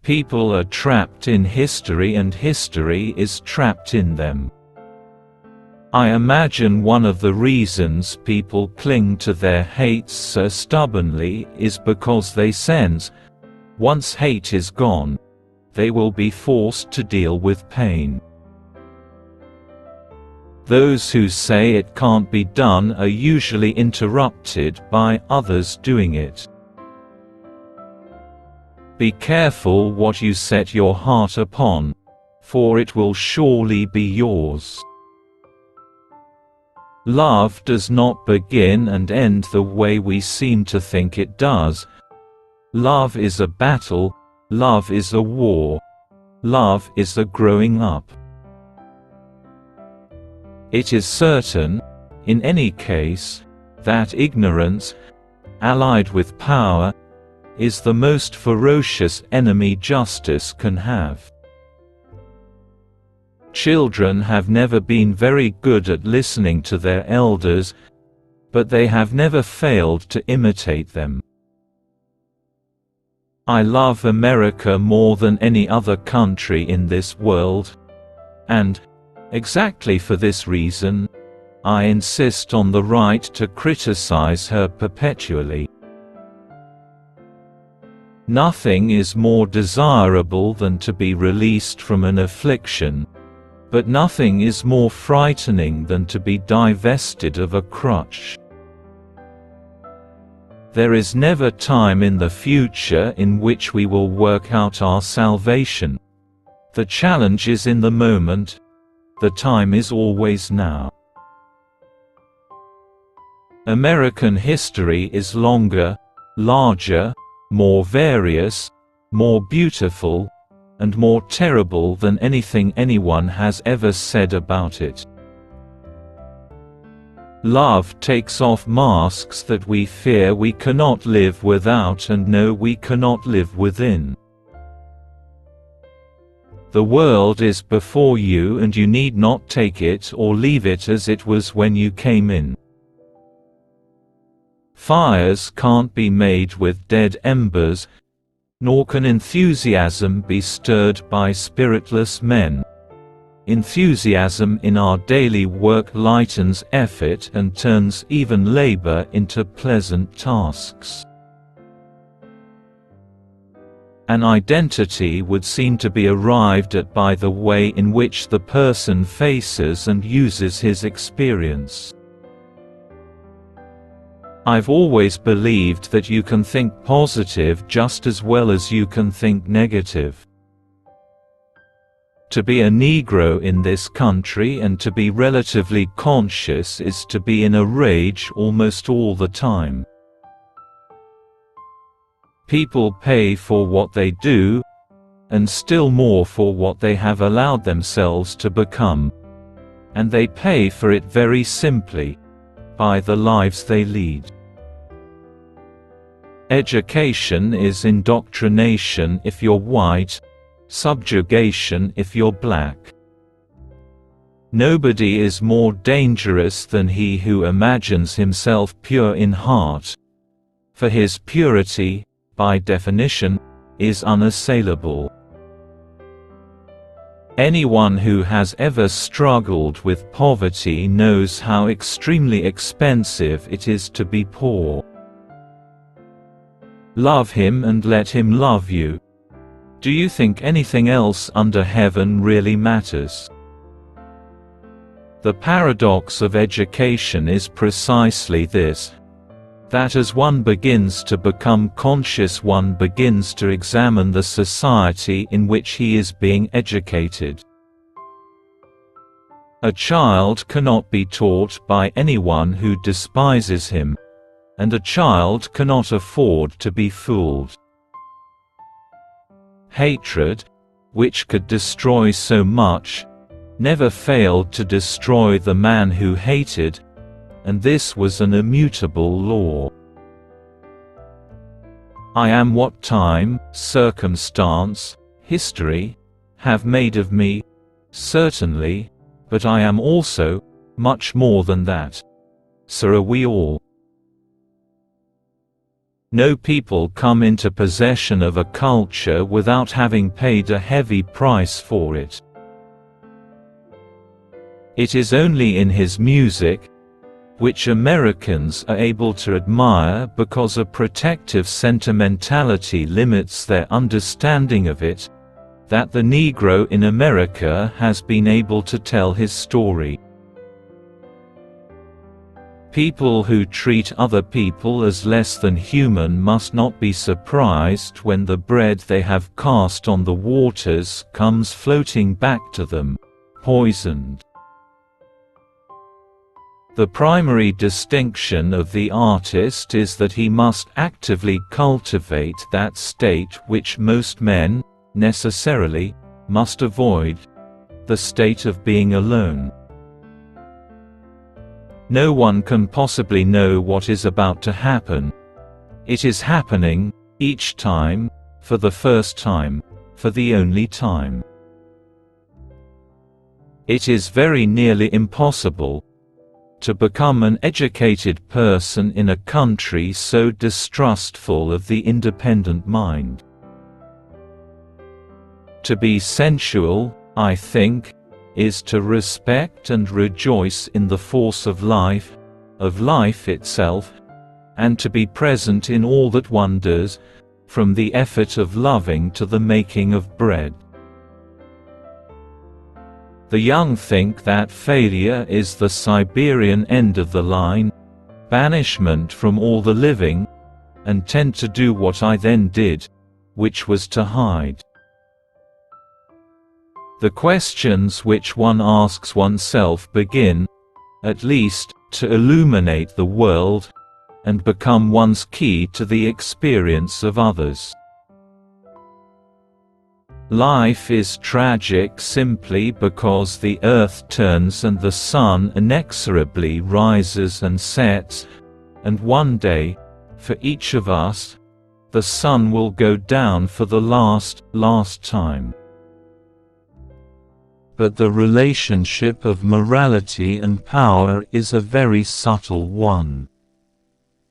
People are trapped in history and history is trapped in them. I imagine one of the reasons people cling to their hates so stubbornly is because they sense, once hate is gone, they will be forced to deal with pain. Those who say it can't be done are usually interrupted by others doing it. Be careful what you set your heart upon, for it will surely be yours. Love does not begin and end the way we seem to think it does. Love is a battle, love is a war, love is a growing up. It is certain, in any case, that ignorance, allied with power, is the most ferocious enemy justice can have. Children have never been very good at listening to their elders, but they have never failed to imitate them. I love America more than any other country in this world, and, exactly for this reason, I insist on the right to criticize her perpetually. Nothing is more desirable than to be released from an affliction, but nothing is more frightening than to be divested of a crutch. There is never time in the future in which we will work out our salvation. The challenge is in the moment. The time is always now. American history is longer, larger, more various, more beautiful, and more terrible than anything anyone has ever said about it. Love takes off masks that we fear we cannot live without and know we cannot live within. The world is before you and you need not take it or leave it as it was when you came in. Fires can't be made with dead embers, nor can enthusiasm be stirred by spiritless men. Enthusiasm in our daily work lightens effort and turns even labor into pleasant tasks. An identity would seem to be arrived at by the way in which the person faces and uses his experience. I've always believed that you can think positive just as well as you can think negative. To be a Negro in this country and to be relatively conscious is to be in a rage almost all the time. People pay for what they do, and still more for what they have allowed themselves to become. And they pay for it very simply, by the lives they lead. Education is indoctrination if you're white, subjugation if you're black. Nobody is more dangerous than he who imagines himself pure in heart, for his purity, by definition, is unassailable. Anyone who has ever struggled with poverty knows how extremely expensive it is to be poor. Love him and let him love you. Do you think anything else under heaven really matters? The paradox of education is precisely this: that as one begins to become conscious, one begins to examine the society in which he is being educated. A child cannot be taught by anyone who despises him, and a child cannot afford to be fooled. Hatred, which could destroy so much, never failed to destroy the man who hated, and this was an immutable law. I am what time, circumstance, history, have made of me, certainly, but I am also much more than that. So are we all. No people come into possession of a culture without having paid a heavy price for it. It is only in his music, which Americans are able to admire because a protective sentimentality limits their understanding of it, that the Negro in America has been able to tell his story. People who treat other people as less than human must not be surprised when the bread they have cast on the waters comes floating back to them, poisoned. The primary distinction of the artist is that he must actively cultivate that state which most men, necessarily, must avoid, the state of being alone. No one can possibly know what is about to happen. It is happening, each time, for the first time, for the only time. It is very nearly impossible to become an educated person in a country so distrustful of the independent mind. To be sensual, I think, is to respect and rejoice in the force of life itself, and to be present in all that one does, from the effort of loving to the making of bread. The young think that failure is the Siberian end of the line, banishment from all the living, and tend to do what I then did, which was to hide. The questions which one asks oneself begin, at least, to illuminate the world, and become one's key to the experience of others. Life is tragic simply because the earth turns and the sun inexorably rises and sets, and one day, for each of us, the sun will go down for the last time. But the relationship of morality and power is a very subtle one.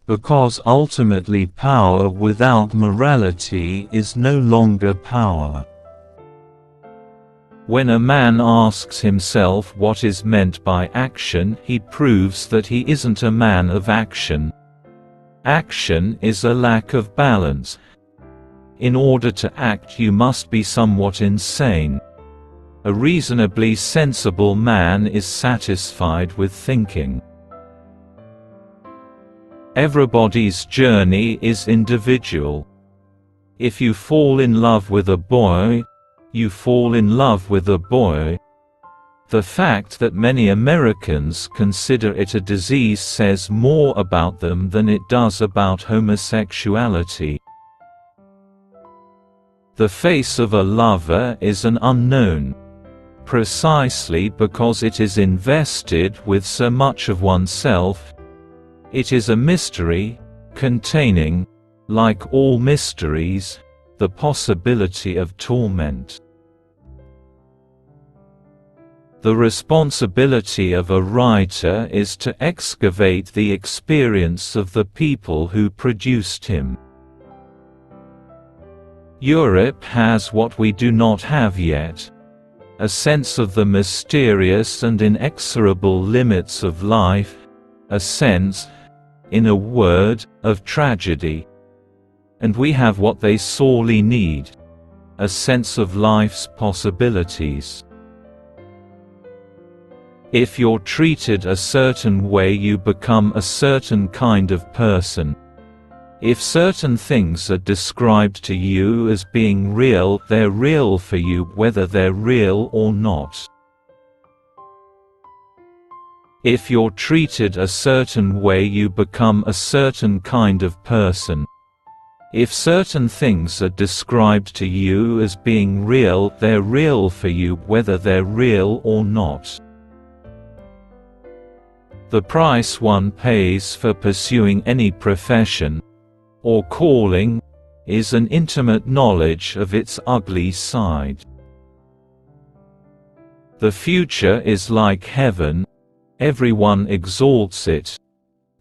Because ultimately power without morality is no longer power. When a man asks himself what is meant by action, he proves that he isn't a man of action. Action is a lack of balance. In order to act, you must be somewhat insane. A reasonably sensible man is satisfied with thinking. Everybody's journey is individual. If you fall in love with a boy, you fall in love with a boy. The fact that many Americans consider it a disease says more about them than it does about homosexuality. The face of a lover is an unknown, precisely because it is invested with so much of oneself. It is a mystery, containing, like all mysteries, the possibility of torment. The responsibility of a writer is to excavate the experience of the people who produced him. Europe has what we do not have yet, a sense of the mysterious and inexorable limits of life, a sense, in a word, of tragedy. And we have what they sorely need, a sense of life's possibilities. If you're treated a certain way, you become a certain kind of person. If certain things are described to you as being real, they're real for you whether they're real or not. If you're treated a certain way, you become a certain kind of person. If certain things are described to you as being real, they're real for you whether they're real or not. The price one pays for pursuing any profession, or calling, is an intimate knowledge of its ugly side. The future is like heaven, everyone exalts it,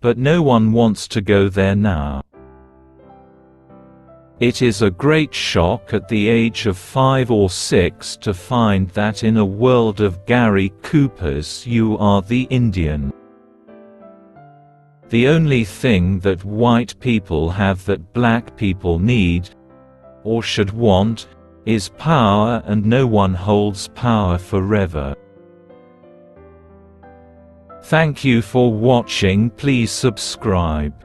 but no one wants to go there now. It is a great shock at the age of 5 or 6 to find that in a world of Gary Coopers you are the Indian. The only thing that white people have that black people need, or should want, is power, and no one holds power forever. Thank you for watching. Please subscribe.